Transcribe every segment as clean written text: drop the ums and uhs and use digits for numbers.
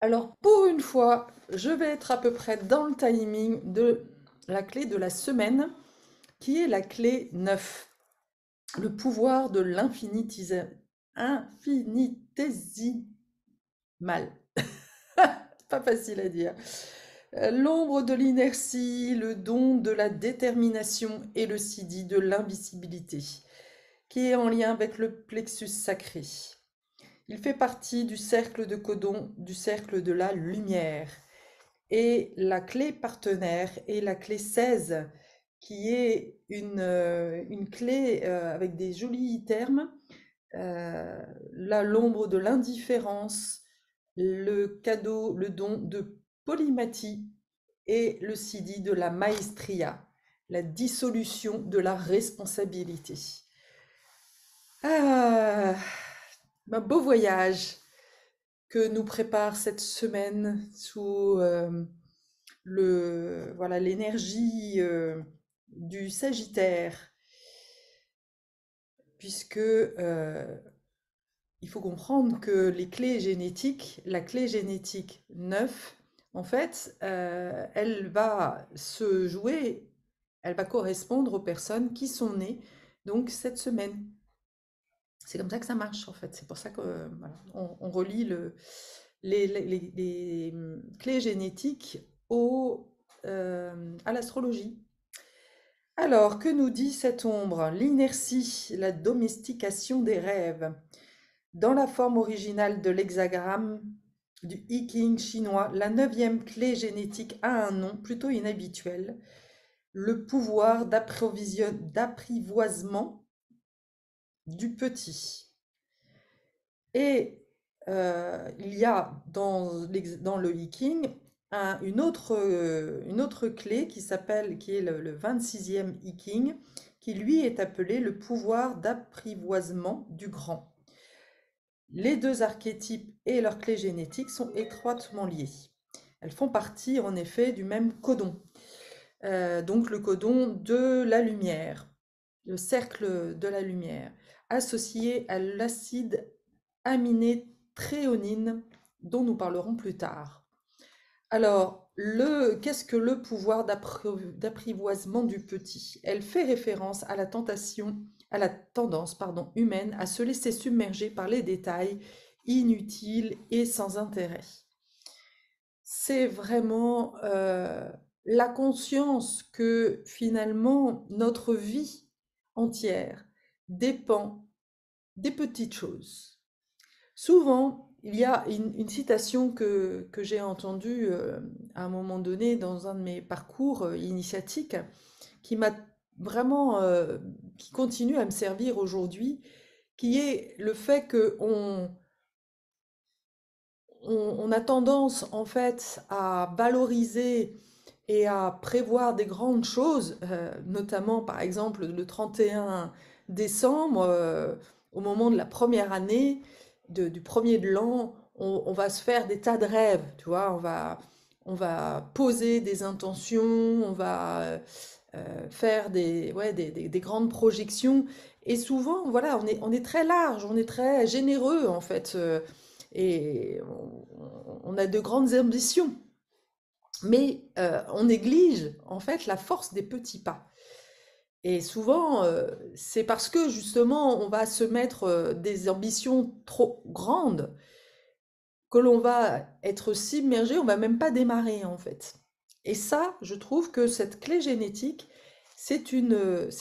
Alors, pour une fois, je vais être à peu près dans le timing de la clé de la semaine, qui est la clé 9, le pouvoir de infinitésimal. Pas facile à dire. L'ombre de l'inertie, le don de la détermination et le sidi de l'invisibilité, qui est en lien avec le plexus sacré. Il fait partie du cercle de codon, du cercle de la lumière. Et la clé partenaire est la clé 16, qui est une clé avec des jolis termes. Là, l'ombre de l'indifférence, le cadeau, le don de polymathie et le sidi de la maestria, la dissolution de la responsabilité. Ah, un beau voyage que nous prépare cette semaine sous voilà, l'énergie du Sagittaire, puisque il faut comprendre que les clés génétiques, la clé génétique 9, en fait, elle va se jouer, elle va correspondre aux personnes qui sont nées donc cette semaine. C'est comme ça que ça marche en fait. C'est pour ça que voilà, on relie les clés génétiques à l'astrologie. Alors, que nous dit cette ombre? L'inertie, la domestication des rêves. Dans la forme originale de l'hexagramme du I Ching chinois, la neuvième clé génétique a un nom plutôt inhabituel, le pouvoir d'apprivoisement du petit. Et il y a dans le I Ching une autre clé qui est le 26e I Ching, qui lui est appelé le pouvoir d'apprivoisement du grand. Les deux archétypes et leurs clés génétiques sont étroitement liées. Elles font partie en effet du même codon, donc le codon de la lumière, le cercle de la lumière, associé à l'acide aminé tréonine, dont nous parlerons plus tard. Alors, qu'est-ce que le pouvoir d'apprivoisement du petit? Elle fait référence à la tendance, humaine à se laisser submerger par les détails inutiles et sans intérêt. C'est vraiment la conscience que finalement notre vie entière dépend des petites choses. Souvent, il y a une citation que j'ai entendue à un moment donné dans un de mes parcours initiatiques qui m'a vraiment, qui continue à me servir aujourd'hui, qui est le fait que on a tendance en fait à valoriser et à prévoir des grandes choses, notamment par exemple le 31 décembre, au moment de la première année, du premier de l'an, on va se faire des tas de rêves, tu vois, on va poser des intentions, on va faire des grandes projections, et souvent, voilà, on est très large, on est très généreux en fait, et on a de grandes ambitions. Mais on néglige en fait la force des petits pas. Et souvent, c'est parce que justement, on va se mettre des ambitions trop grandes que l'on va être submergé, on va même pas démarrer en fait. Et ça, je trouve que cette clé génétique, c'est une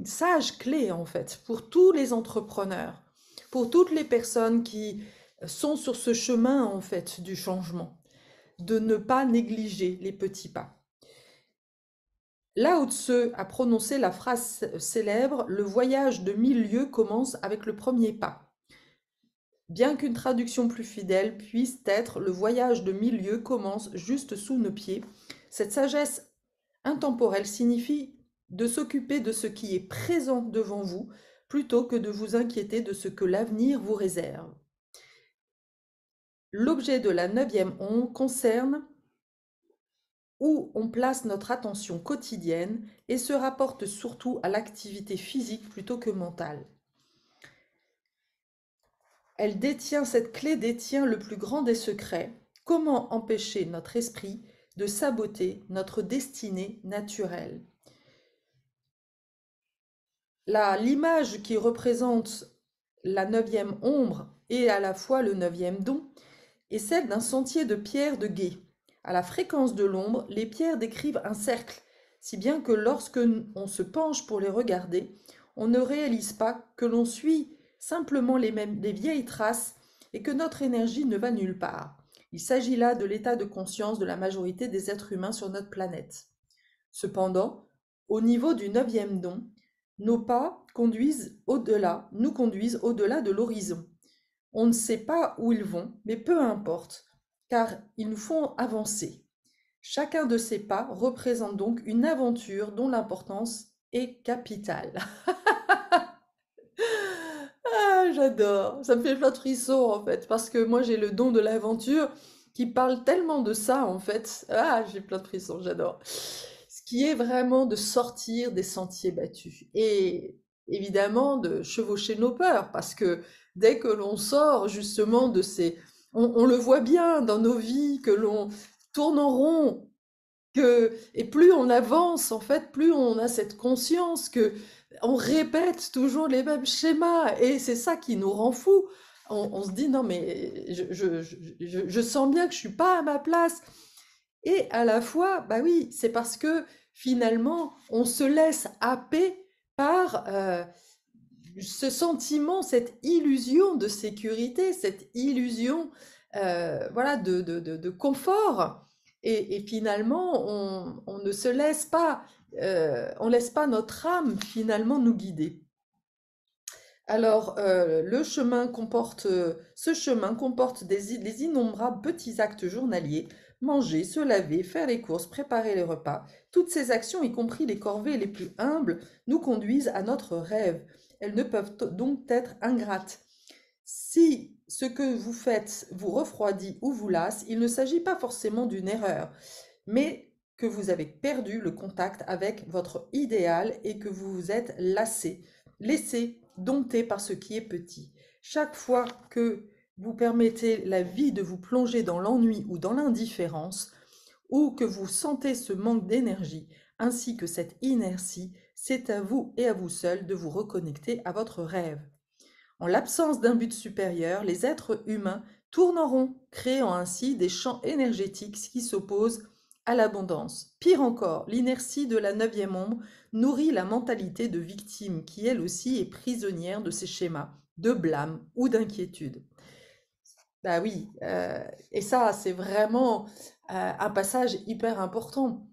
sage clé en fait pour tous les entrepreneurs, pour toutes les personnes qui sont sur ce chemin en fait du changement, de ne pas négliger les petits pas. Lao Tse a prononcé la phrase célèbre: le voyage de 1000 lieues commence avec le premier pas. Bien qu'une traduction plus fidèle puisse être le voyage de 1000 lieues commence juste sous nos pieds, cette sagesse intemporelle signifie de s'occuper de ce qui est présent devant vous plutôt que de vous inquiéter de ce que l'avenir vous réserve. L'objet de la 9e onde concerne où on place notre attention quotidienne et se rapporte surtout à l'activité physique plutôt que mentale. Cette clé détient le plus grand des secrets, Comment empêcher notre esprit de saboter notre destinée naturelle? L'image qui représente la neuvième ombre et à la fois le neuvième don est celle d'un sentier de pierre de gué. À la fréquence de l'ombre, les pierres décrivent un cercle, si bien que lorsque on se penche pour les regarder, on ne réalise pas que l'on suit simplement les vieilles traces et que notre énergie ne va nulle part. Il s'agit là de l'état de conscience de la majorité des êtres humains sur notre planète. Cependant, au niveau du neuvième don, nos pas nous conduisent au-delà de l'horizon. On ne sait pas où ils vont, mais peu importe, car ils nous font avancer. Chacun de ces pas représente donc une aventure dont l'importance est capitale. Ah, j'adore, ça me fait plein de frissons en fait, parce que moi j'ai le don de l'aventure qui parle tellement de ça en fait. Ah, j'ai plein de frissons, j'adore. Ce qui est vraiment de sortir des sentiers battus et évidemment de chevaucher nos peurs, parce que dès que l'on sort justement de ces... On le voit bien dans nos vies, que l'on tourne en rond, et plus on avance, en fait, plus on a cette conscience que on répète toujours les mêmes schémas, et c'est ça qui nous rend fous. On se dit, non, mais je sens bien que je suis pas à ma place. Et à la fois, bah oui, c'est parce que finalement, on se laisse happer par ce sentiment, cette illusion de sécurité, cette illusion voilà, de confort. Et finalement, on ne se laisse pas, on laisse pas notre âme finalement nous guider. Alors, ce chemin comporte des innombrables petits actes journaliers, manger, se laver, faire les courses, préparer les repas. Toutes ces actions, y compris les corvées les plus humbles, nous conduisent à notre rêve. Elles ne peuvent donc être ingrates. Si ce que vous faites vous refroidit ou vous lasse, il ne s'agit pas forcément d'une erreur, mais que vous avez perdu le contact avec votre idéal et que vous vous êtes laissé dompter par ce qui est petit. Chaque fois que vous permettez la vie de vous plonger dans l'ennui ou dans l'indifférence, ou que vous sentez ce manque d'énergie, ainsi que cette inertie, c'est à vous et à vous seul de vous reconnecter à votre rêve. En l'absence d'un but supérieur, les êtres humains tournent en rond, créant ainsi des champs énergétiques qui s'opposent à l'abondance. Pire encore, l'inertie de la neuvième ombre nourrit la mentalité de victime qui elle aussi est prisonnière de ces schémas de blâme ou d'inquiétude. Bah oui, et ça c'est vraiment un passage hyper important.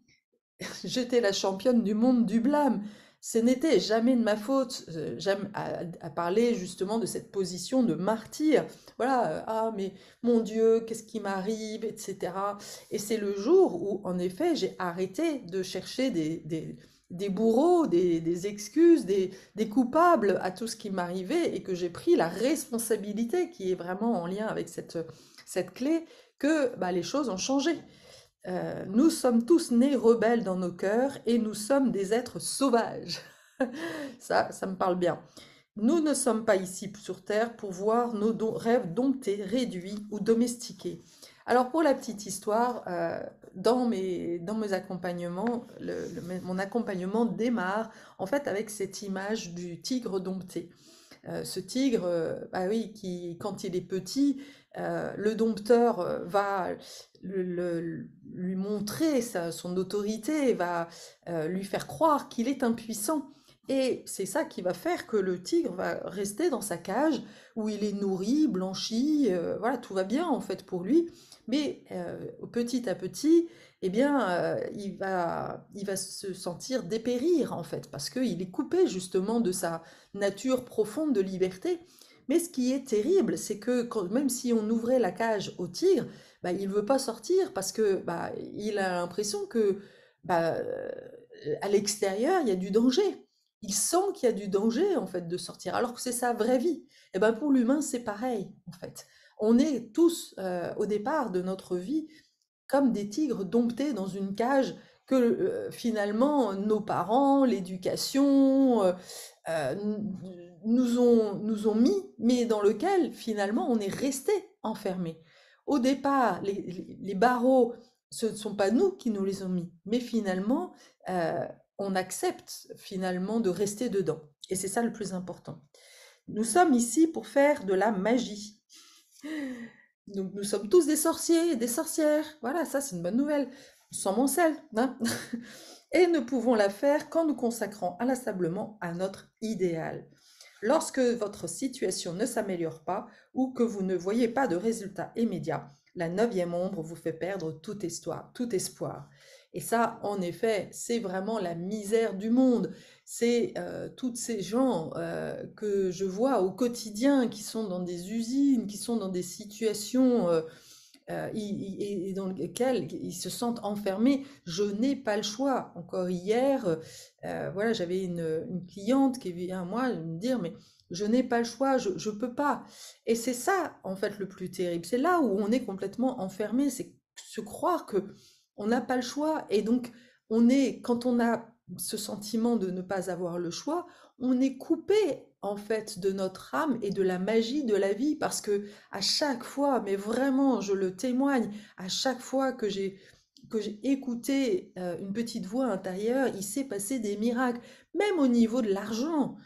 J'étais la championne du monde du blâme. Ce n'était jamais de ma faute. J'aime à parler justement de cette position de martyr. Voilà, ah mais mon Dieu, qu'est-ce qui m'arrive, etc. Et c'est le jour où, en effet, j'ai arrêté de chercher des bourreaux, des excuses, des coupables à tout ce qui m'arrivait et que j'ai pris la responsabilité qui est vraiment en lien avec cette clé, que bah, les choses ont changé. Nous sommes tous nés rebelles dans nos cœurs et nous sommes des êtres sauvages. Ça me parle bien. Nous ne sommes pas ici sur Terre pour voir nos rêves domptés, réduits ou domestiqués. Alors pour la petite histoire, dans mes accompagnements, mon accompagnement démarre en fait avec cette image du tigre dompté. Ce tigre, bah oui, qui, quand il est petit, le dompteur va lui montrer son autorité, va lui faire croire qu'il est impuissant. Et c'est ça qui va faire que le tigre va rester dans sa cage où il est nourri, blanchi, voilà, tout va bien en fait pour lui. Mais petit à petit, eh bien, il va se sentir dépérir en fait, parce qu'il est coupé justement de sa nature profonde de liberté. Mais ce qui est terrible, c'est que même si on ouvrait la cage au tigre, bah, il ne veut pas sortir parce que bah, il a l'impression que bah, à l'extérieur, il y a du danger. Il sent qu'il y a du danger en fait de sortir, alors que c'est sa vraie vie. Et ben pour l'humain, c'est pareil en fait. On est tous au départ de notre vie comme des tigres domptés dans une cage que finalement nos parents, l'éducation nous ont mis, mais dans lequel finalement on est resté enfermé. au départ, les barreaux, ce ne sont pas nous qui nous les ont mis, mais finalement, euh, on accepte finalement de rester dedans. Et c'est ça le plus important. Nous sommes ici pour faire de la magie. Donc nous sommes tous des sorciers et des sorcières. Voilà, ça c'est une bonne nouvelle. Sans mon sel, hein. Et nous pouvons la faire quand nous consacrons inlassablement à notre idéal. Lorsque votre situation ne s'améliore pas ou que vous ne voyez pas de résultat immédiat, la neuvième ombre vous fait perdre tout espoir. Et ça, en effet, c'est vraiment la misère du monde. C'est toutes ces gens que je vois au quotidien qui sont dans des usines, qui sont dans des situations et dans lesquelles ils se sentent enfermés. Je n'ai pas le choix. Encore hier, voilà, j'avais une cliente qui vient à moi me dire, mais je n'ai pas le choix, je ne peux pas. Et c'est ça, en fait, le plus terrible. C'est là où on est complètement enfermé, c'est se croire que on n'a pas le choix. Et donc, quand on a ce sentiment de ne pas avoir le choix, on est coupé, en fait, de notre âme et de la magie de la vie, parce que à chaque fois, mais vraiment, je le témoigne, à chaque fois que j'ai écouté une petite voix intérieure, il s'est passé des miracles, même au niveau de l'argent.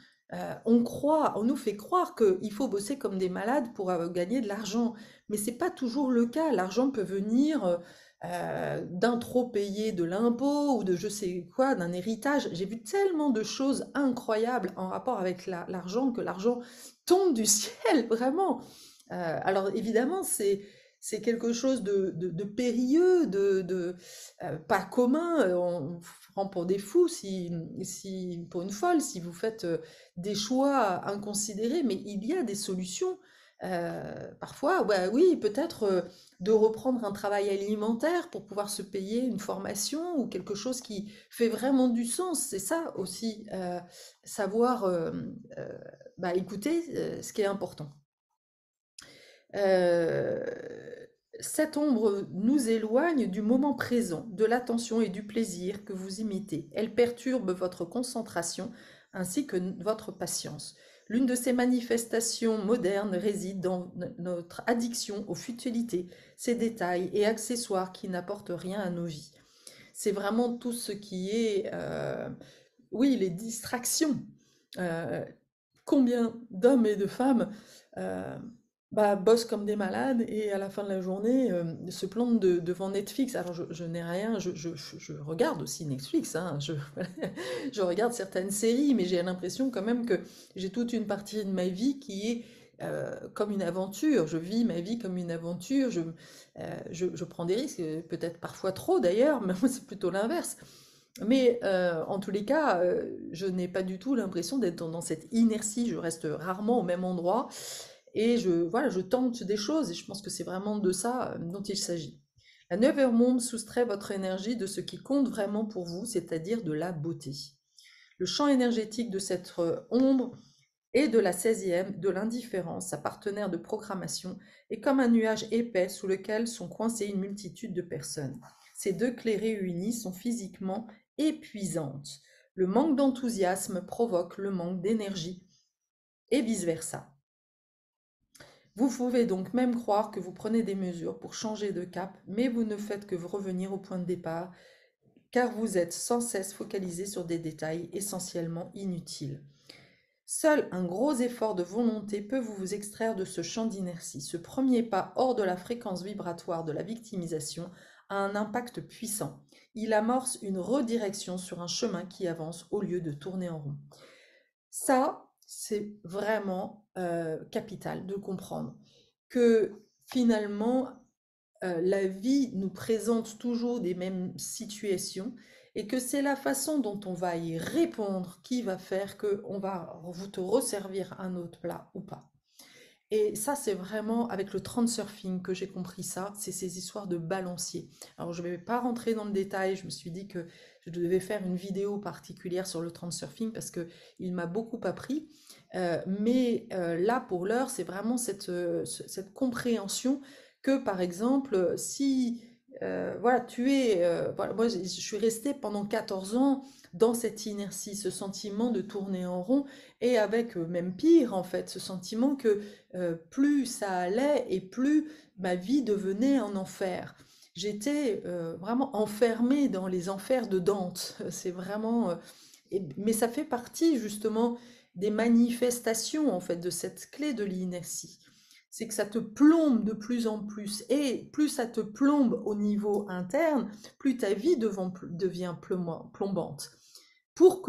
On nous fait croire qu'il faut bosser comme des malades pour gagner de l'argent, mais c'est pas toujours le cas. L'argent peut venir d'un trop payé de l'impôt ou de je sais quoi, d'un héritage. J'ai vu tellement de choses incroyables en rapport avec l'argent, que l'argent tombe du ciel, vraiment. Alors évidemment, c'est quelque chose de périlleux, pas commun. On vous prend pour des fous, pour une folle, si vous faites des choix inconsidérés. Mais il y a des solutions. Parfois, bah oui, peut-être de reprendre un travail alimentaire pour pouvoir se payer une formation ou quelque chose qui fait vraiment du sens. C'est ça aussi, savoir euh, écouter ce qui est important. Euh, cette ombre nous éloigne du moment présent, de l'attention et du plaisir que vous imitez. Elle perturbe votre concentration ainsi que votre patience. L'une de ces manifestations modernes réside dans notre addiction aux futilités, ces détails et accessoires qui n'apportent rien à nos vies. C'est vraiment tout ce qui est, oui, les distractions. Euh, Combien d'hommes et de femmes euh, bossent comme des malades et à la fin de la journée se plantent devant Netflix. Alors je n'ai rien, je regarde aussi Netflix, hein, je regarde certaines séries, mais j'ai l'impression quand même que j'ai toute une partie de ma vie qui est comme une aventure. Je vis ma vie comme une aventure, je prends des risques, peut-être parfois trop d'ailleurs, mais moi c'est plutôt l'inverse. Mais en tous les cas, je n'ai pas du tout l'impression d'être dans cette inertie. Je reste rarement au même endroit et voilà, je tente des choses et je pense que c'est vraiment de ça dont il s'agit. La neuvième onde soustrait votre énergie de ce qui compte vraiment pour vous, c'est-à-dire de la beauté. Le champ énergétique de cette ombre et de la 16e, de l'indifférence, sa partenaire de programmation, est comme un nuage épais sous lequel sont coincées une multitude de personnes. Ces deux clés réunies sont physiquement épuisantes. Le manque d'enthousiasme provoque le manque d'énergie et vice-versa. Vous pouvez donc même croire que vous prenez des mesures pour changer de cap, mais vous ne faites que revenir au point de départ, car vous êtes sans cesse focalisé sur des détails essentiellement inutiles. Seul un gros effort de volonté peut vous extraire de ce champ d'inertie. Ce premier pas hors de la fréquence vibratoire de la victimisation a un impact puissant. Il amorce une redirection sur un chemin qui avance au lieu de tourner en rond. Ça, c'est vraiment capital de comprendre que finalement, la vie nous présente toujours des mêmes situations et que c'est la façon dont on va y répondre qui va faire qu'on va vous te resservir un autre plat ou pas. Et ça, c'est vraiment avec le transurfing que j'ai compris ça, c'est ces histoires de balancier. Alors, je ne vais pas rentrer dans le détail, je me suis dit que je devais faire une vidéo particulière sur le transurfing parce qu'il m'a beaucoup appris. Mais là, pour l'heure, c'est vraiment cette compréhension que, par exemple, si voilà, voilà, moi, je suis restée pendant 14 ans dans cette inertie, ce sentiment de tourner en rond, et avec même pire, en fait, ce sentiment que plus ça allait et plus ma vie devenait un enfer. J'étais vraiment enfermée dans les enfers de Dante. C'est vraiment, mais ça fait partie justement des manifestations en fait de cette clé de l'inertie. C'est que ça te plombe de plus en plus, et plus ça te plombe au niveau interne, plus ta vie devient plombante. Pour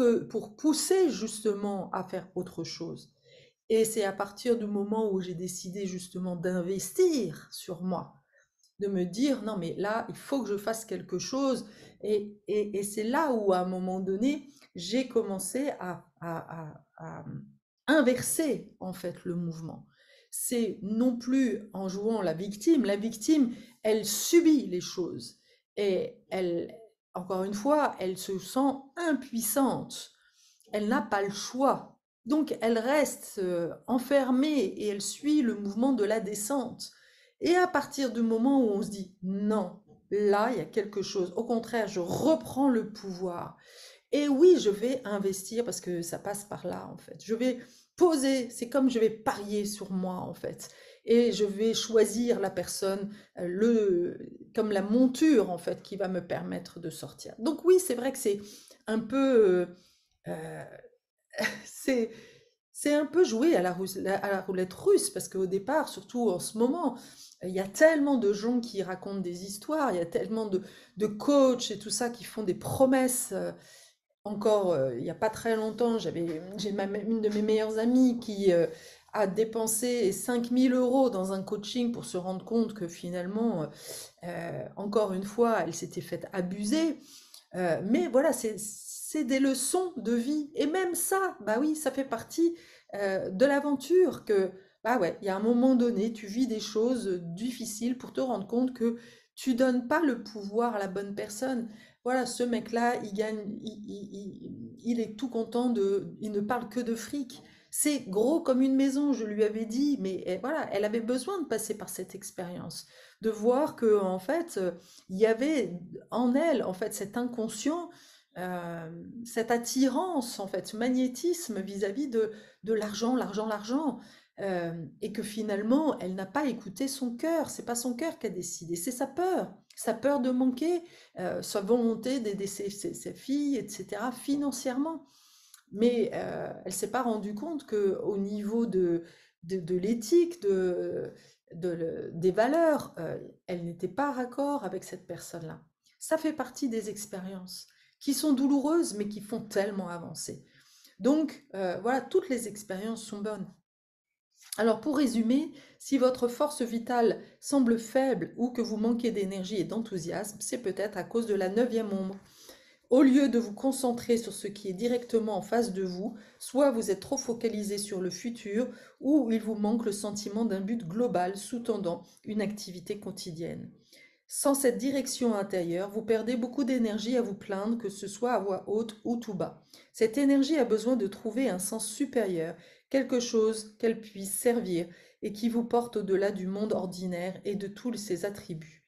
pousser justement à faire autre chose. Et c'est à partir du moment où j'ai décidé justement d'investir sur moi, de me dire non mais là il faut que je fasse quelque chose, et c'est là où à un moment donné j'ai commencé à inverser en fait le mouvement. C'est non plus en jouant la victime elle subit les choses, et elle, encore une fois, elle se sent impuissante, elle n'a pas le choix. Donc elle reste enfermée et elle suit le mouvement de la descente. Et à partir du moment où on se dit non, là il y a quelque chose, au contraire, je reprends le pouvoir. Et oui, je vais investir parce que ça passe par là en fait. Je vais poser, c'est comme je vais parier sur moi en fait. Et je vais choisir la personne, comme la monture en fait qui va me permettre de sortir. Donc oui, c'est vrai que c'est un peu euh, c'est c'est un peu jouer à la roulette russe, parce qu'au départ, surtout en ce moment, il y a tellement de gens qui racontent des histoires, il y a tellement de coachs et tout ça qui font des promesses. Encore, il n'y a pas très longtemps, une de mes meilleures amies qui a dépensé 5 000 € dans un coaching pour se rendre compte que finalement, encore une fois, elle s'était faite abuser. Mais voilà, c'est des leçons de vie. Et même ça, bah oui, ça fait partie de l'aventure que, bah ouais, il y a un moment donné, tu vis des choses difficiles pour te rendre compte que tu donnes pas le pouvoir à la bonne personne. Voilà, ce mec-là, il gagne, il est tout content il ne parle que de fric. C'est gros comme une maison, je lui avais dit, mais voilà, elle avait besoin de passer par cette expérience, de voir que, en fait, il y avait en elle, en fait, cet inconscient, cette attirance, en fait, ce magnétisme vis-à-vis de l'argent, l'argent, l'argent, et que finalement, elle n'a pas écouté son cœur. C'est pas son cœur qui a décidé, c'est sa peur de manquer, sa volonté d'aider ses filles, etc., financièrement. Mais elle s'est pas rendue compte que au niveau de l'éthique, des valeurs, elle n'était pas raccord avec cette personne-là. Ça fait partie des expériences qui sont douloureuses, mais qui font tellement avancer. Donc, voilà, toutes les expériences sont bonnes. Alors, pour résumer, si votre force vitale semble faible ou que vous manquez d'énergie et d'enthousiasme, c'est peut-être à cause de la neuvième ombre. Au lieu de vous concentrer sur ce qui est directement en face de vous, soit vous êtes trop focalisé sur le futur, ou il vous manque le sentiment d'un but global sous-tendant une activité quotidienne. Sans cette direction intérieure, vous perdez beaucoup d'énergie à vous plaindre, que ce soit à voix haute ou tout bas. Cette énergie a besoin de trouver un sens supérieur, quelque chose qu'elle puisse servir et qui vous porte au-delà du monde ordinaire et de tous ses attributs.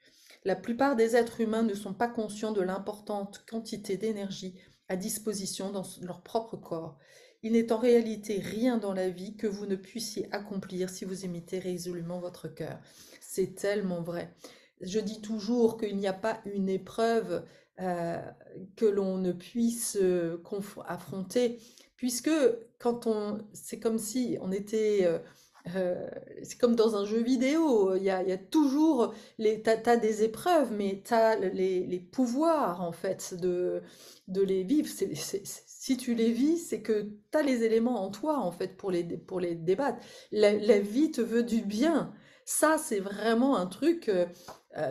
La plupart des êtres humains ne sont pas conscients de l'importante quantité d'énergie à disposition dans leur propre corps. Il n'est en réalité rien dans la vie que vous ne puissiez accomplir si vous imitez résolument votre cœur. C'est tellement vrai. Je dis toujours qu'il n'y a pas une épreuve euh, que l'on ne puisse affronter, puisque c'est comme si on était, c'est comme dans un jeu vidéo, il y a toujours, t'as des épreuves, mais t'as les pouvoirs en fait de les vivre. Si tu les vis, c'est que t'as les éléments en toi en fait pour les débattre. La vie te veut du bien. Ça, c'est vraiment un truc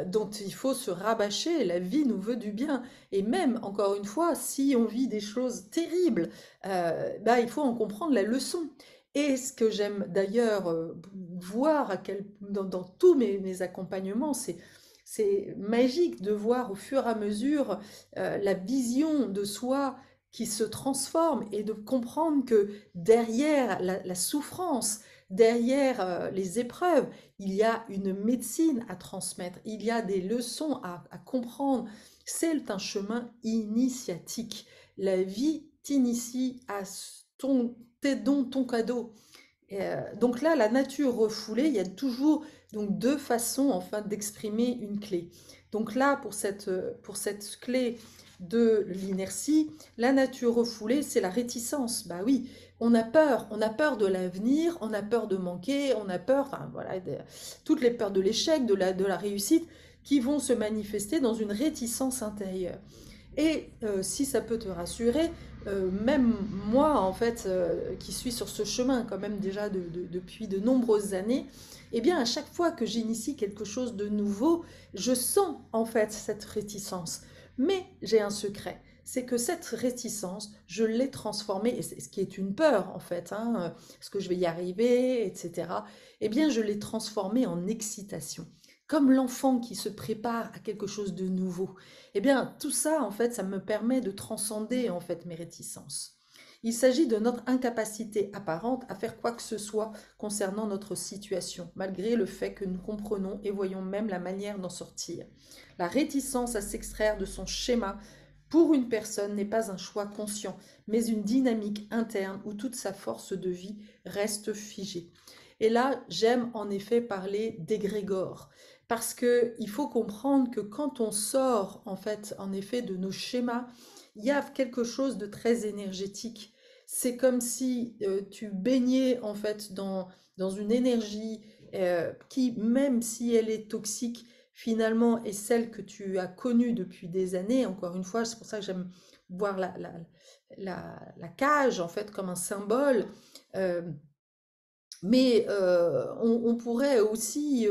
dont il faut se rabâcher. La vie nous veut du bien. Et même, encore une fois, si on vit des choses terribles, bah, il faut en comprendre la leçon. Et ce que j'aime d'ailleurs voir dans tous mes accompagnements, c'est magique de voir au fur et à mesure la vision de soi qui se transforme, et de comprendre que derrière la souffrance, derrière les épreuves, il y a une médecine à transmettre, il y a des leçons à comprendre. C'est un chemin initiatique. La vie t'initie à tes dons, ton cadeau. Donc là, la nature refoulée, il y a toujours donc deux façons enfin d'exprimer une clé. Donc là, pour cette clé de l'inertie, la nature refoulée, c'est la réticence. Bah oui, on a peur de l'avenir, on a peur de manquer, on a peur, enfin voilà, toutes les peurs de l'échec, de la réussite, qui vont se manifester dans une réticence intérieure. Et si ça peut te rassurer, même moi, en fait, qui suis sur ce chemin quand même déjà depuis de nombreuses années, eh bien, à chaque fois que j'initie quelque chose de nouveau, je sens en fait cette réticence. Mais j'ai un secret, c'est que cette réticence, je l'ai transformée, et ce qui est une peur en fait, hein, est-ce que je vais y arriver, etc. Eh bien, je l'ai transformée en excitation, comme l'enfant qui se prépare à quelque chose de nouveau. Eh bien, tout ça, en fait, ça me permet de transcender, en fait, mes réticences. Il s'agit de notre incapacité apparente à faire quoi que ce soit concernant notre situation, malgré le fait que nous comprenons et voyons même la manière d'en sortir. La réticence à s'extraire de son schéma pour une personne n'est pas un choix conscient, mais une dynamique interne où toute sa force de vie reste figée. Et là, j'aime en effet parler d'égrégore, parce que il faut comprendre que quand on sort en fait, en effet, de nos schémas, il y a quelque chose de très énergétique. C'est comme si tu baignais en fait dans une énergie qui, même si elle est toxique, finalement est celle que tu as connue depuis des années. Encore une fois, c'est pour ça que j'aime voir la cage en fait comme un symbole. Euh, mais on pourrait aussi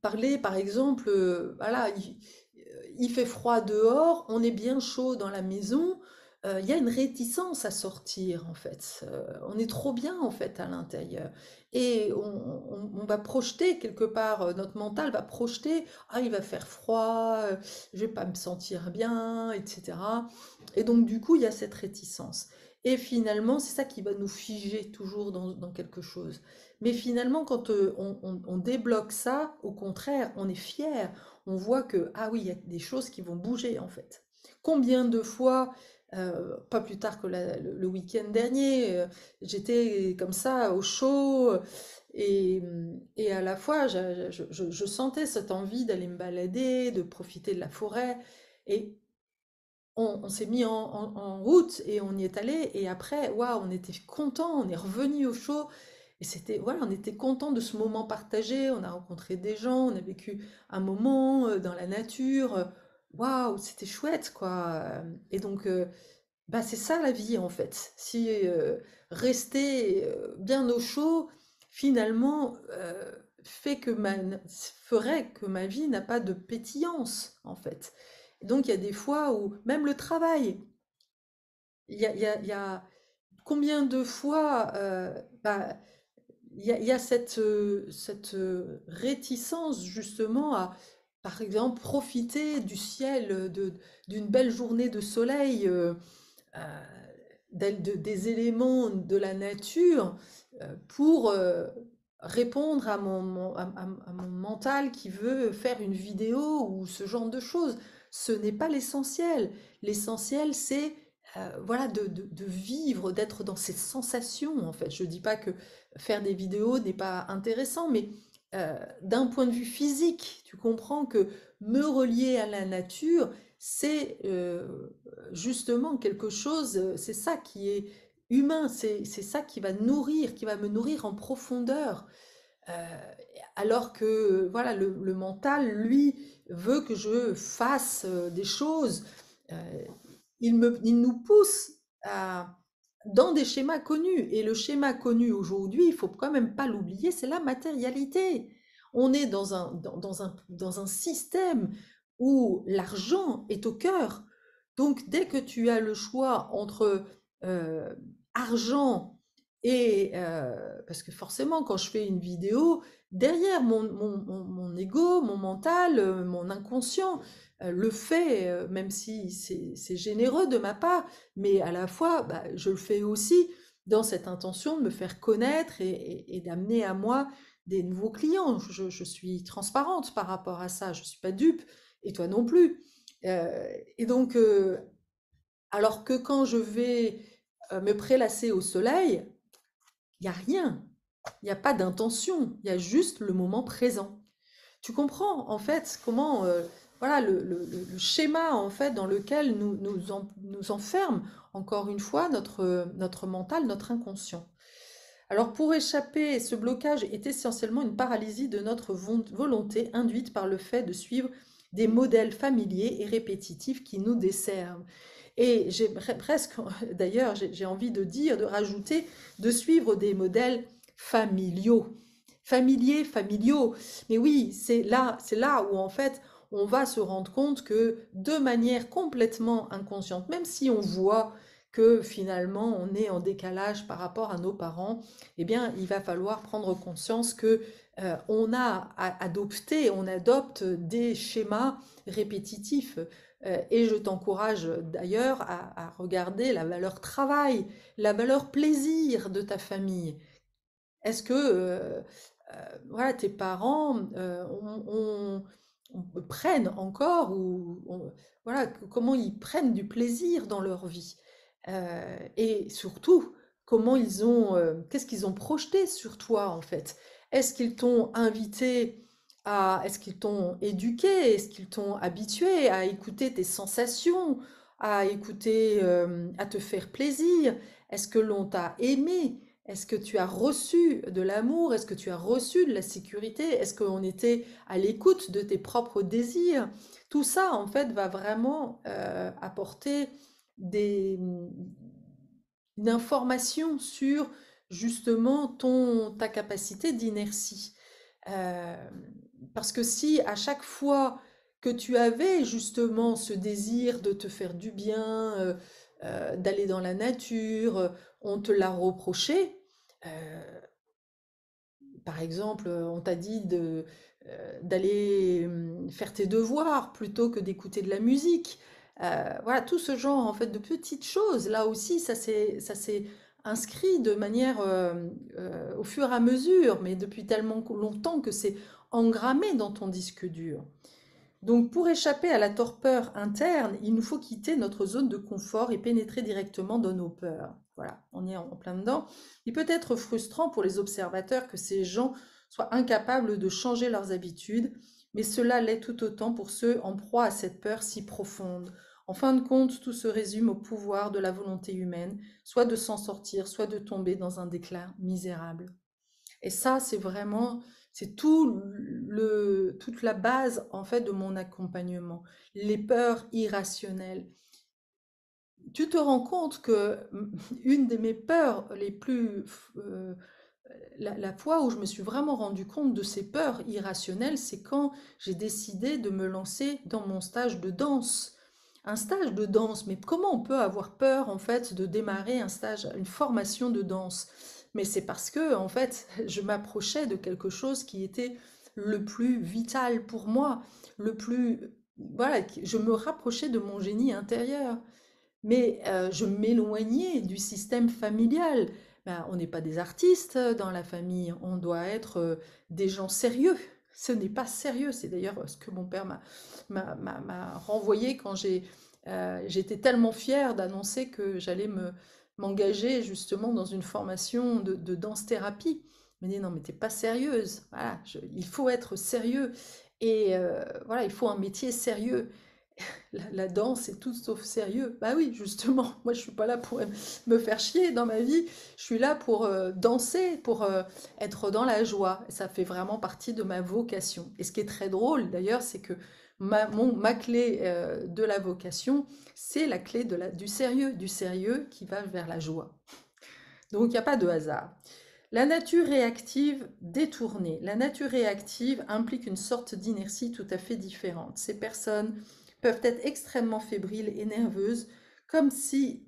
parler, par exemple, voilà, il fait froid dehors, on est bien chaud dans la maison, il y a une réticence à sortir, en fait. On est trop bien, en fait, à l'intérieur. Et on va projeter quelque part, notre mental va projeter, ah, il va faire froid, je vais pas me sentir bien, etc. Et donc, du coup, il y a cette réticence. Et finalement, c'est ça qui va nous figer toujours dans quelque chose. Mais finalement, quand on débloque ça, au contraire, on est fier. On voit que, ah oui, il y a des choses qui vont bouger en fait. Combien de fois, pas plus tard que le week-end dernier, j'étais comme ça au chaud et à la fois, je sentais cette envie d'aller me balader, de profiter de la forêt. Et on s'est mis en route et on y est allé. Et après, waouh, on était content, on est revenu au chaud. Et c'était, voilà, on était content de ce moment partagé. On a rencontré des gens, on a vécu un moment dans la nature. Waouh, c'était chouette, quoi. Et donc, bah, c'est ça la vie, en fait. Si rester bien au chaud, finalement, ferait que ma vie n'a pas de pétillance, en fait. Donc, il y a des fois où, même le travail, il y a combien de fois, bah, il y a cette réticence justement à, par exemple, profiter du ciel, d'une belle journée de soleil, euh, des éléments de la nature pour répondre à à mon mental qui veut faire une vidéo ou ce genre de choses. Ce n'est pas l'essentiel. L'essentiel, c'est voilà, de vivre, d'être dans ces sensations, en fait. Je ne dis pas que faire des vidéos n'est pas intéressant, mais d'un point de vue physique, tu comprends que me relier à la nature, c'est justement quelque chose, c'est ça qui est humain, c'est ça qui va nourrir, qui va me nourrir en profondeur. Euh, alors que voilà, le mental, lui, veut que je fasse des choses. Euh, il nous pousse dans des schémas connus. Et le schéma connu aujourd'hui, il faut quand même pas l'oublier, c'est la matérialité. On est dans un système où l'argent est au cœur. Donc, dès que tu as le choix entre euh, argent et... parce que forcément, quand je fais une vidéo, derrière mon ego, mon mental, mon inconscient, le fait, même si c'est généreux de ma part, mais à la fois, bah, je le fais aussi dans cette intention de me faire connaître et d'amener à moi des nouveaux clients. Je suis transparente par rapport à ça, je ne suis pas dupe, et toi non plus. Et donc, alors que quand je vais me prélasser au soleil, il n'y a rien, il n'y a pas d'intention, il y a juste le moment présent. Tu comprends en fait comment voilà le schéma en fait dans lequel nous enferme encore une fois notre mental, notre inconscient. Alors pour échapper, ce blocage est essentiellement une paralysie de notre volonté induite par le fait de suivre des modèles familiers et répétitifs qui nous desservent. Et j'ai presque, d'ailleurs, j'ai envie de dire, de rajouter, de suivre des modèles familiaux. Familiers, familiaux. Mais oui, c'est là où en fait on va se rendre compte que de manière complètement inconsciente, même si on voit que finalement on est en décalage par rapport à nos parents, eh bien il va falloir prendre conscience que on a adopté, on adopte des schémas répétitifs. Et je t'encourage d'ailleurs à regarder la valeur travail, la valeur plaisir de ta famille. Est-ce que voilà, tes parents prennent encore ou voilà, comment ils prennent du plaisir dans leur vie? Et surtout, qu'est-ce qu'ils ont projeté sur toi en fait? Est-ce qu'ils t'ont invité est-ce qu'ils t'ont éduqué? Est-ce qu'ils t'ont habitué à écouter tes sensations, à écouter, à te faire plaisir? Est-ce que l'on t'a aimé? Est-ce que tu as reçu de l'amour? Est-ce que tu as reçu de la sécurité? Est-ce qu'on était à l'écoute de tes propres désirs? Tout ça, en fait, va vraiment apporter des, une information sur justement ta capacité d'inertie. Euh, Parce que si à chaque fois que tu avais justement ce désir de te faire du bien, d'aller dans la nature, on te l'a reproché, euh, par exemple, on t'a dit d'aller faire tes devoirs plutôt que d'écouter de la musique. Voilà, tout ce genre en fait de petites choses. Là aussi, ça s'est inscrit de manière au fur et à mesure, mais depuis tellement longtemps que c'est engrammé dans ton disque dur. Donc, pour échapper à la torpeur interne, il nous faut quitter notre zone de confort et pénétrer directement dans nos peurs. Voilà, on est en plein dedans. Il peut être frustrant pour les observateurs que ces gens soient incapables de changer leurs habitudes, mais cela l'est tout autant pour ceux en proie à cette peur si profonde. En fin de compte, tout se résume au pouvoir de la volonté humaine, soit de s'en sortir, soit de tomber dans un déclin misérable. Et ça, c'est vraiment, c'est toute la base en fait de mon accompagnement. Les peurs irrationnelles. Tu te rends compte que une de mes peurs les plus, euh, la fois où je me suis vraiment rendu compte de ces peurs irrationnelles, c'est quand j'ai décidé de me lancer dans mon stage de danse. Un stage de danse, mais comment on peut avoir peur en fait de démarrer un stage, une formation de danse? Mais c'est parce que en fait, je m'approchais de quelque chose qui était le plus vital pour moi, le plus voilà, je me rapprochais de mon génie intérieur. Mais je m'éloignais du système familial. Ben, on n'est pas des artistes dans la famille, on doit être des gens sérieux. Ce n'est pas sérieux, c'est d'ailleurs ce que mon père m'a renvoyé quand j'étais tellement fière d'annoncer que j'allais m'engager justement dans une formation de danse-thérapie. Il m'a dit non mais t'es pas sérieuse, voilà, il faut être sérieux et voilà, il faut un métier sérieux. La danse est tout sauf sérieux. Bah oui, justement, moi je suis pas là pour me faire chier dans ma vie, je suis là pour danser, pour être dans la joie. Ça fait vraiment partie de ma vocation. Et ce qui est très drôle d'ailleurs, c'est que ma clé de la vocation, c'est la clé du sérieux qui va vers la joie. Donc il n'y a pas de hasard. La nature réactive détournée. La nature réactive implique une sorte d'inertie tout à fait différente. Ces personnes peuvent être extrêmement fébriles et nerveuses, comme si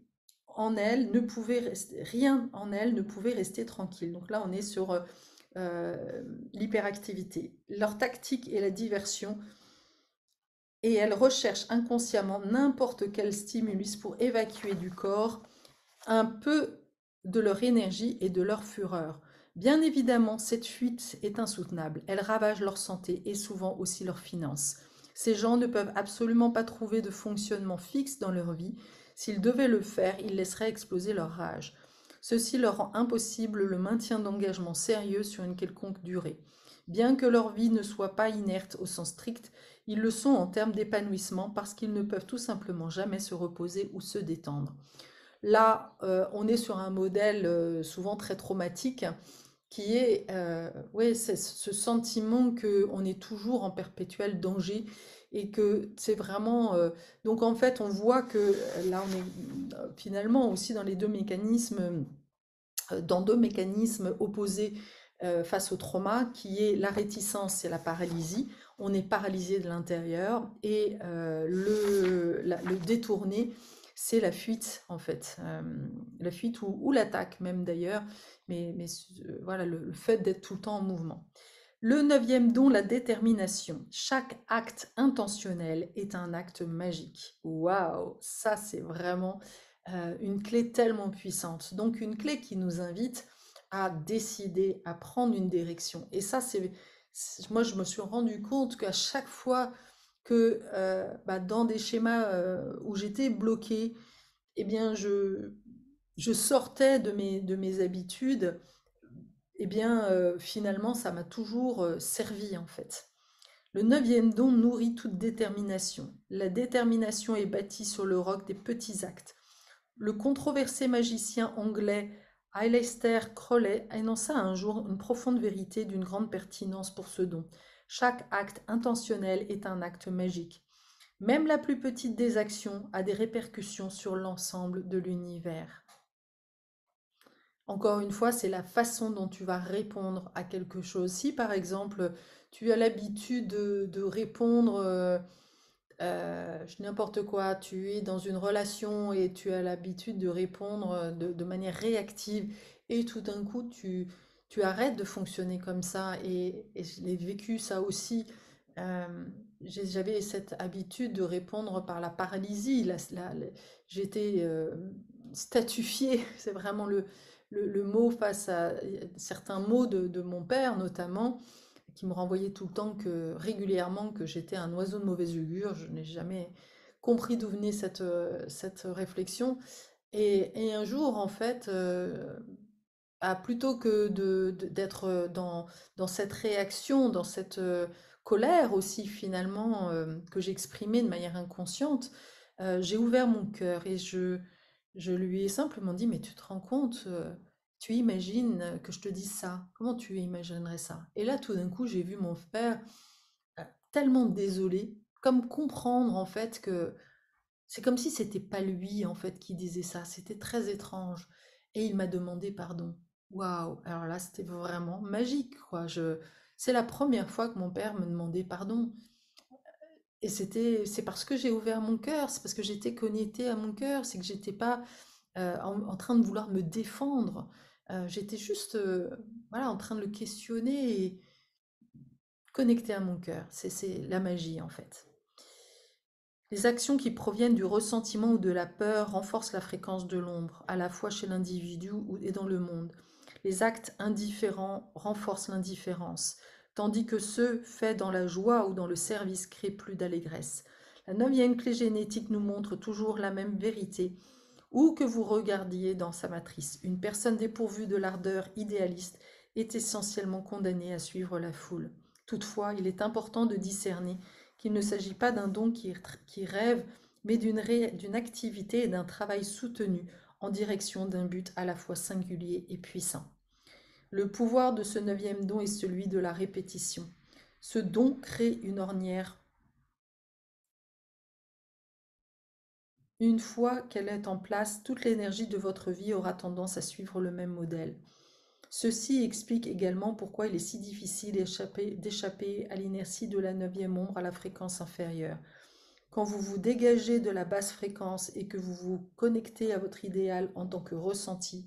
rien en elles ne pouvait rester tranquille. Donc là, on est sur l'hyperactivité. Leur tactique est la diversion et elles recherchent inconsciemment n'importe quel stimulus pour évacuer du corps un peu de leur énergie et de leur fureur. Bien évidemment, cette fuite est insoutenable. Elle ravage leur santé et souvent aussi leurs finances. Ces gens ne peuvent absolument pas trouver de fonctionnement fixe dans leur vie. S'ils devaient le faire, ils laisseraient exploser leur rage. Ceci leur rend impossible le maintien d'engagement sérieux sur une quelconque durée. Bien que leur vie ne soit pas inerte au sens strict, ils le sont en termes d'épanouissement parce qu'ils ne peuvent tout simplement jamais se reposer ou se détendre. Là, on est sur un modèle souvent très traumatique qui est ouais, c'est ce sentiment qu'on est toujours en perpétuel danger et que c'est vraiment... donc en fait, on voit que là, on est finalement aussi dans les deux mécanismes, dans deux mécanismes opposés face au trauma, qui est la réticence et la paralysie. On est paralysé de l'intérieur et le détourné, c'est la fuite en fait, la fuite ou l'attaque même d'ailleurs, mais voilà le fait d'être tout le temps en mouvement. Le neuvième don, la détermination. Chaque acte intentionnel est un acte magique. Waouh, ça c'est vraiment une clé tellement puissante. Donc une clé qui nous invite à décider, à prendre une direction. Et ça, moi je me suis rendu compte qu'à chaque fois que dans des schémas où j'étais bloquée, eh bien je sortais de mes habitudes, eh bien, finalement, ça m'a toujours servi en fait. Le neuvième don nourrit toute détermination. La détermination est bâtie sur le roc des petits actes. Le controversé magicien anglais Aleister Crowley énonça un jour une profonde vérité d'une grande pertinence pour ce don. Chaque acte intentionnel est un acte magique. Même la plus petite des actions a des répercussions sur l'ensemble de l'univers. Encore une fois, c'est la façon dont tu vas répondre à quelque chose. Si par exemple, tu as l'habitude de répondre, n'importe quoi, tu es dans une relation et tu as l'habitude de répondre de manière réactive et tout d'un coup, tu arrêtes de fonctionner comme ça et je l'ai vécu ça aussi. Euh, J'avais cette habitude de répondre par la paralysie. J'étais statufiée, c'est vraiment le mot face à certains mots de mon père notamment, qui me renvoyait tout le temps que régulièrement que j'étais un oiseau de mauvaise augure. Je n'ai jamais compris d'où venait cette réflexion. Et un jour, en fait, plutôt que d'être dans cette réaction, dans cette colère aussi finalement que j'exprimais de manière inconsciente, j'ai ouvert mon cœur et je lui ai simplement dit, mais tu te rends compte, tu imagines que je te dise ça, comment tu imaginerais ça? Et là, tout d'un coup, j'ai vu mon père tellement désolé, comme comprendre en fait que c'est comme si c'était pas lui en fait qui disait ça, c'était très étrange. Et il m'a demandé pardon. Waouh! Alors là, c'était vraiment magique, quoi. C'est la première fois que mon père me demandait pardon. Et c'est parce que j'ai ouvert mon cœur, c'est parce que j'étais connectée à mon cœur, c'est que j'étais pas en train de vouloir me défendre. J'étais juste, voilà, en train de le questionner et connectée à mon cœur. C'est la magie en fait. Les actions qui proviennent du ressentiment ou de la peur renforcent la fréquence de l'ombre, à la fois chez l'individu et dans le monde. Les actes indifférents renforcent l'indifférence, tandis que ceux faits dans la joie ou dans le service créent plus d'allégresse. La neuvième clé génétique nous montre toujours la même vérité, où que vous regardiez dans sa matrice. Une personne dépourvue de l'ardeur idéaliste est essentiellement condamnée à suivre la foule. Toutefois, il est important de discerner qu'il ne s'agit pas d'un don qui rêve, mais d'une activité et d'un travail soutenu en direction d'un but à la fois singulier et puissant. Le pouvoir de ce neuvième don est celui de la répétition. Ce don crée une ornière. Une fois qu'elle est en place, toute l'énergie de votre vie aura tendance à suivre le même modèle. Ceci explique également pourquoi il est si difficile d'échapper à l'inertie de la neuvième ombre à la fréquence inférieure. Quand vous vous dégagez de la basse fréquence et que vous vous connectez à votre idéal en tant que ressenti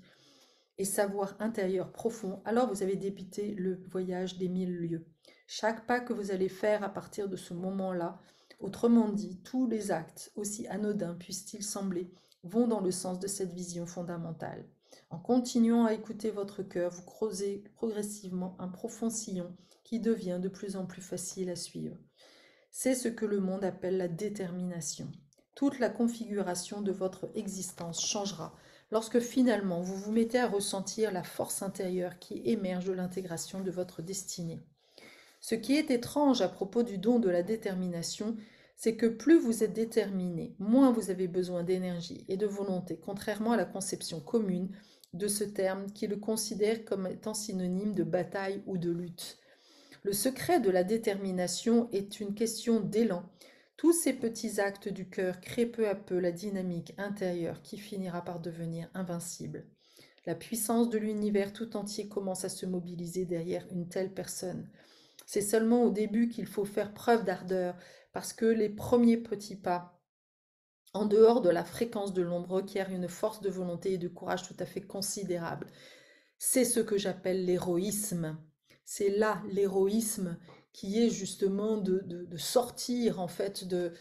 et savoir intérieur profond, alors vous avez débuté le voyage des 1000 lieues. Chaque pas que vous allez faire à partir de ce moment-là, autrement dit, tous les actes, aussi anodins puissent-ils sembler, vont dans le sens de cette vision fondamentale. En continuant à écouter votre cœur, vous creusez progressivement un profond sillon qui devient de plus en plus facile à suivre. C'est ce que le monde appelle la détermination. Toute la configuration de votre existence changera lorsque finalement vous vous mettez à ressentir la force intérieure qui émerge de l'intégration de votre destinée. Ce qui est étrange à propos du don de la détermination, c'est que plus vous êtes déterminé, moins vous avez besoin d'énergie et de volonté, contrairement à la conception commune de ce terme qui le considère comme étant synonyme de bataille ou de lutte. Le secret de la détermination est une question d'élan. Tous ces petits actes du cœur créent peu à peu la dynamique intérieure qui finira par devenir invincible. La puissance de l'univers tout entier commence à se mobiliser derrière une telle personne. C'est seulement au début qu'il faut faire preuve d'ardeur, parce que les premiers petits pas, en dehors de la fréquence de l'ombre, requièrent une force de volonté et de courage tout à fait considérable. C'est ce que j'appelle l'héroïsme. C'est là l'héroïsme qui est justement de sortir en fait de